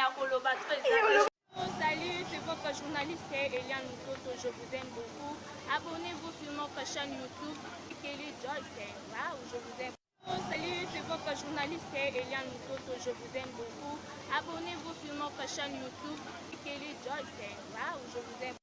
Salut, c'est votre journaliste Eliane Moutoto, je vous aime beaucoup. Abonnez-vous sur notre chaîne YouTube, Kelly Joyce. Waouh, je vous aime. Salut, c'est votre journaliste Eliane Moutoto, je vous aime beaucoup. Abonnez-vous sur notre chaîne YouTube, Kelly Joyce. Waouh, je vous aime.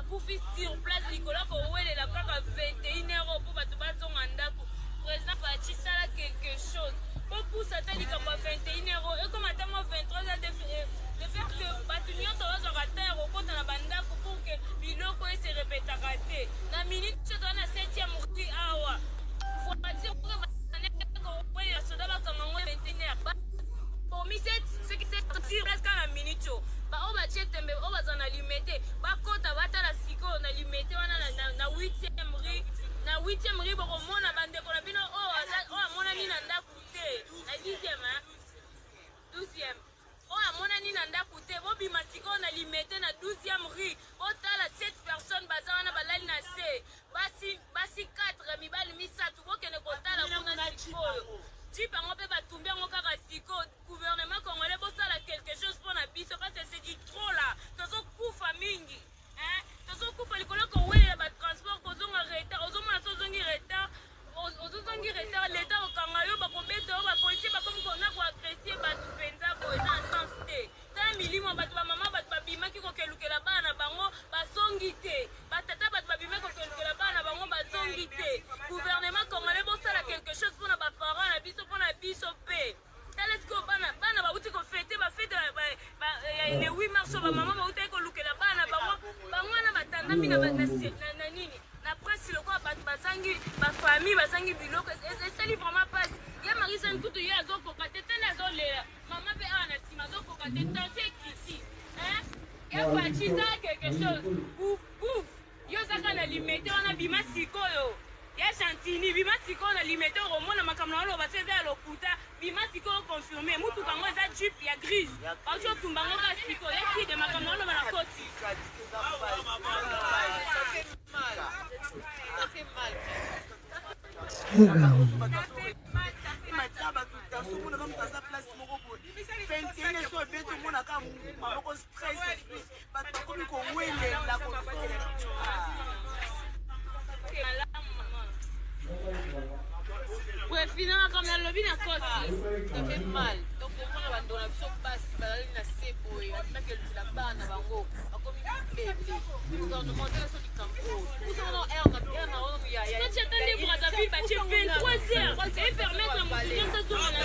bakufi sur place likolo kowelela kaka 21 € mpo bato bazonga ndako. Président Fachi sala quelque chose po pousa ta likambo ya 21 € ekoma ntango 23 de faire que bato nyonso bazwaka ta ya kokota na bandako pour que biloko ese repetaka te na minute so toza na 7e rue awa voiture kowelela soda bakanga ngo 21 h Pomi ce qui s'est sorti presque à la minute. Ba o ba chetembe o ba zana limité. Ba kota batala siko na limité wana na 8e rue. Na 8e rue boko mona bande ko na bino o amona ni na ndaku te. Na 10e hein. 12e. O amona ni na ndaku te. Bo bima siko na limité na 12e rue. O tala 7 personnes bazana balali na C. Basi 4 mibali misatu bo kene ko tala kuna siko. Tu par exemple batumbi ngo kaka siko gouvernement congolais bosala quelque chose pour na biso parce que c'est dit trop là tozo kufa mingi hein tozo kufa likolo ko welela ba transport kozonga retard ozomona sozongi retard l'état okanga yo bakobeta yo bapolisier bakomi kona ko agresser bato penza ko eza en sens te ta milimo bato ba mama bato babimaki kokelukela bana bango basongi te batata bato babimaki kokelukela bana bango bazongi te gouvernement congolais bosala quelque chose pour na baparents na biso pour na biso pe talesko bana bauti kofete bafete le 8 mars ba mama bauti kolukela bana bango na batandami na nini na presse lokwa bato basangi bafamille basangi biloko esali vraiment passe ya marisa nkutu ye azokoka te tele azolela mama mpe awa na nsima azokoka te tense ekiti ya Fachi sala quelque chose bouf yo zaka na limete wana bima sikoyo ya Chantini bima sikoyo na limete okomona makambo na oloba se eza ya lokuta bima sikoyo confirme mutuka ngo eza jupe ya grise bauti otumba ngo ka sikoyo ya kide makambo na oloba na koti Ouais, finalement, comme la lobby n'a pas ça fait mal. Donc, on a dans la vision passe, la ligne a sebo, et on a que la banne à Bango, a commis un bébé. Nous avons demandé la sortie du campo. Nous avons un il y a. Quand tu attendais pour ta fille, tu fais 23 heures. Et permettre à mon fils de se tourner.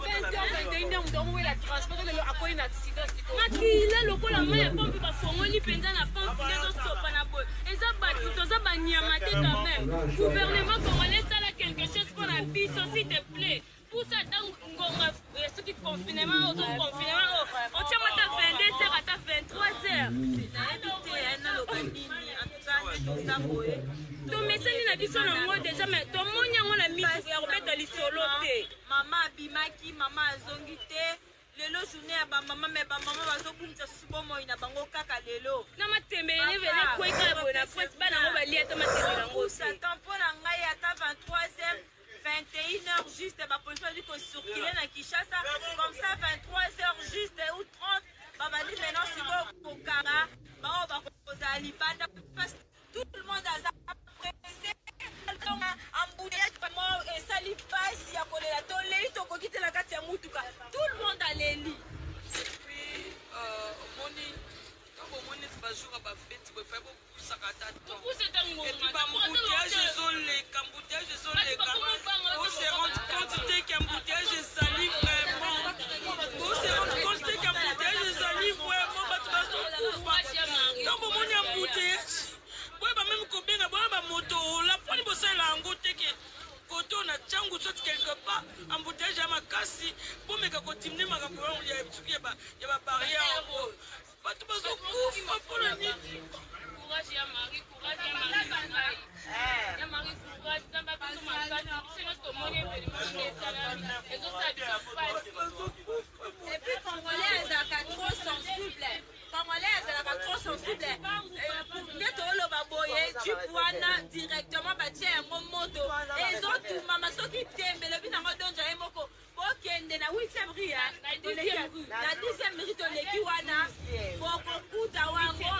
20h, 21h, on doit la transporter à quoi une accident. Makila, le col à main, il pompe pas fond, il pendant la pompe, il est dans son panabol. Et ça, tout ça, bah, n'y a maté quand même. Gouvernement congolais, ça là quelque chose pour la vie, s'il te plaît. Pour ça, dans ceux qui confinement, aux autres confinements, on tient à ta 22h à ta 23h. Ton message n'a dit son amour déjà, mais ton monde a mis sur remettre l'isolo. Maman Bimaki, maman Zongite. Lelo journée ya ba maman mais ba maman bazobumisa subo moi na bango kaka lelo na matembele vele kweka bona presse bana ngo bali ata matembele ngo sa tampo na ngai ata 23h 21h juste ba police dit ko circuler na Kinshasa comme ça 23h juste ou 30 ba bani maintenant c'est bon kokara ba ba koza libanda parce que tout le monde a pressé embouteillage vraiment sali passe ya kolela to lei to kokite la kati ya mutuka tout le monde a les lits puis moni quand moni va jouer ba fête ba fait beaucoup sakata to et puis ba embouteillage les on se rend compte que embouteillage sali vraiment on se rend compte que embouteillage sali vraiment ba tu donc moni embouteillage même kobenga ba moto la poni bosala ngo teke koto na changu sote quelque part embouteillage ya makasi bomeka kotimne makambo ya ba barrière bato bazokufa mpona nini courage ya Marie ya Marie courage dans ba biso makasi c'est notre monde événement ezosala biso et puis congolais ezalaka trop sensible Jupuana directement batie yango moto ezotuma masoki tembe lebi nango donja ye moko bokende na 8e rue na 10e rue toleki wana bokokuta wango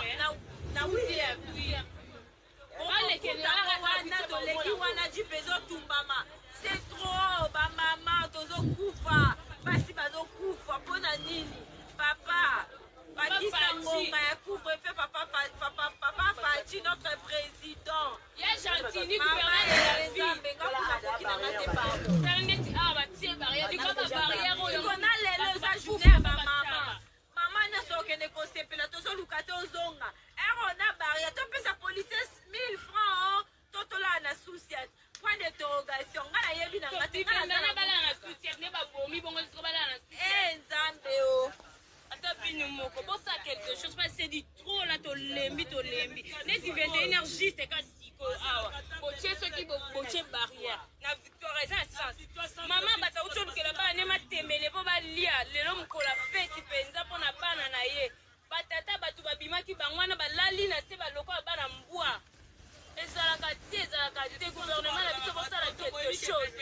na 8e wana toleki wana jipe ezotumbama c'est trop bamama tozokufa basi bazokufa mpona nini papa bakisa ngonga ya couvre-feu papa président. Ya gentil ni gouvernement de la ville. Internet ah ba tie barrière di ko ba barrière oyo. On a les ajouter ba mama. Mama na so ke ne kosepela to so luka to zonga. On a barrière to pesa police 1000 francs. Toto la na souciat. Point d'interrogation. Ngana yebi na ngati na bala na souciat ne ba bomi bongo ko bala na souciat. Nzambe o. Atapini moko bosa quelque chose parce que c'est du trop là to lembi. Ne tu 21h juste ka siko awa. Boche ce qui boche barrière. Na victoire ça sens. Maman bata ucho ke la ba ne matembele po ba lia lelo mkola fete penza pona bana na ye. Batata batu babimaki bangwana balali na se baloko bana mbwa. Ezalaka te gouvernement na biso bosala quelque chose.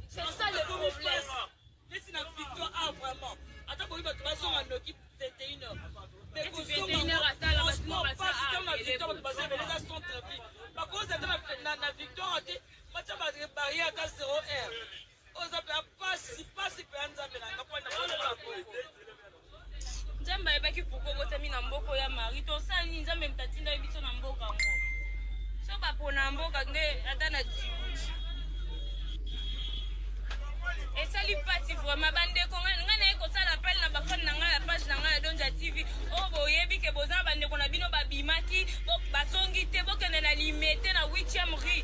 C'est ça le problème. C'est une victoire vraiment. Attends, pour tu vas sur un noki 21h. Mais 21h à ta la victoire par contre, la victoire, tu as barrière à 0R. Aux appels pas si Nzamba ebaki puko botami na mboko ya mari to sani nzambe mtatinda biso na mboka ngo so ba pona mboka nge ata na dimanche et ça lui passe vraiment bande ko ngana eko sala appel na ba fan na ngala page na ngala donja TV o boyebi ke boza bande ko na bino ba bimaki basongi te bokende na limete na 8e rue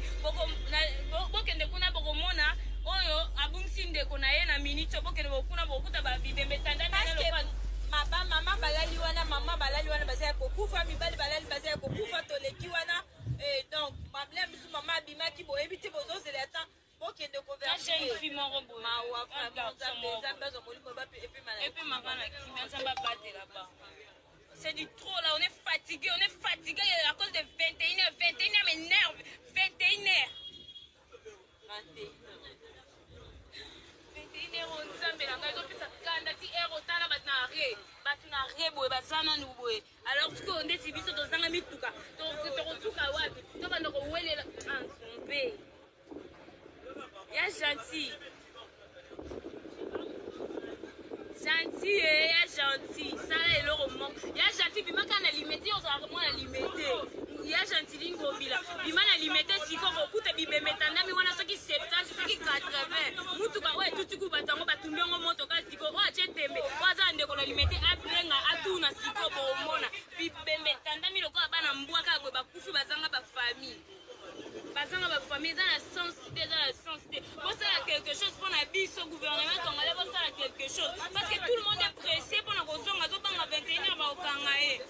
bokende kuna bokomona oyo abungsinde ko na ye na minute bokende bokuna bokuta ba bibembe tanda na lo mama balali wana bazaya kokufa mibali balali bazaya kokufa toleki wana donc mabla misu mama abimaki boyebi te bozozela ata bokende convertir mawa c'est du trop là, on est fatigué à cause de 21h m'énerve 21h alors tu connais si biso tozanga mituka tokotuka wapi tobanda kowelela nsombe ya gentil ya gentil sala eloko moko ya gentil bimaka na limete ozalaka mwana limete ya gentil lingobila bima na limete siko kokuta bibemetandami wana soki 70 soki 80 mutuka oyo etutiku batango batumbi yango motoka siko oyo atie tembe oyo aza ndeko na limete aprenga atuna siko boomona bibemetandami lokola bana mbwaka boye bakufi bazanga bafamille eza na sensité bosala quelque chose mpona biso gouvernement congolais bosala quelque chose parce que tout le monde est pressé mpona kozonga azobanga 21h baokanga ye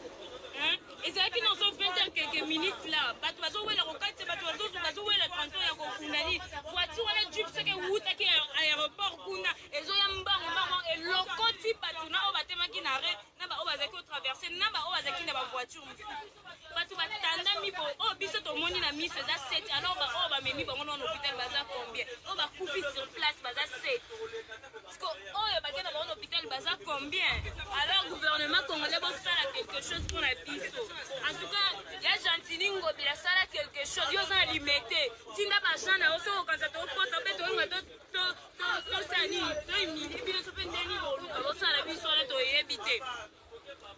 ezalaki noso 20h quelques minutes là bato bazowela kokatisa bato bazowela transport ya kokundani voiture wana jupe soki ewutaki aéroport kuna ezoya mbango elokoti bato na oyo batemaki na re na baoyo bazalaki kotraverse na baoyo bazalaki na bavoiture mosusu bato batandami bo oyo biso tomoni na miso eza 7 alors baoyo bamemi bango na hôpital baza combien oyo bakufi sur place baza 7 parceque oyo bakenda bango na hôpital baza combien alors gouvernement congolais bosala quelque chose mpona biso en tout cas ya gentili ngobila sala quelque chose yo oza na limete tinda bagent na yo soki okanisa tokoposa mpe toyonga tosani toyimili bino so mpe ndeni boluka bosala biso wana toyebi te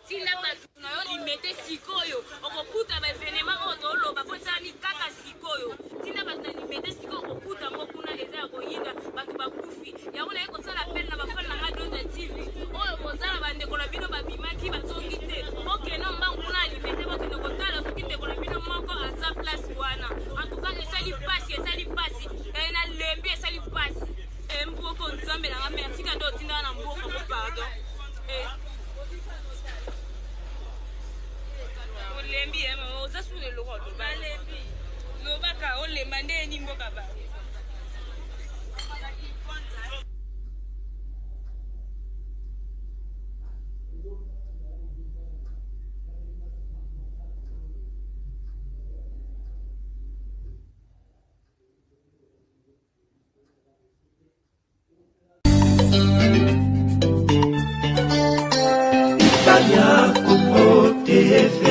tinda bato na yo limete sikoyo okokuta baevenema oyo toloba po esali kaka sikoyo tinda bato na limete sikoyo okokuta ngo kuna eza ya koyinga bato bakufi yango naye kosala pele na bafani nanga donja tv oyo bozala bandeko na bino babimaki bazongi te okeno mbangu kuna ya limete bokende kotala soki ndeko na bino moko aza place wana antuka esali pasi na lembi esali pasi mboko nzambe nanga merci kande otindaka na mboko po pardon olembi oza sur le loko lobaka olemba nde eni mboka ba Yakubu TV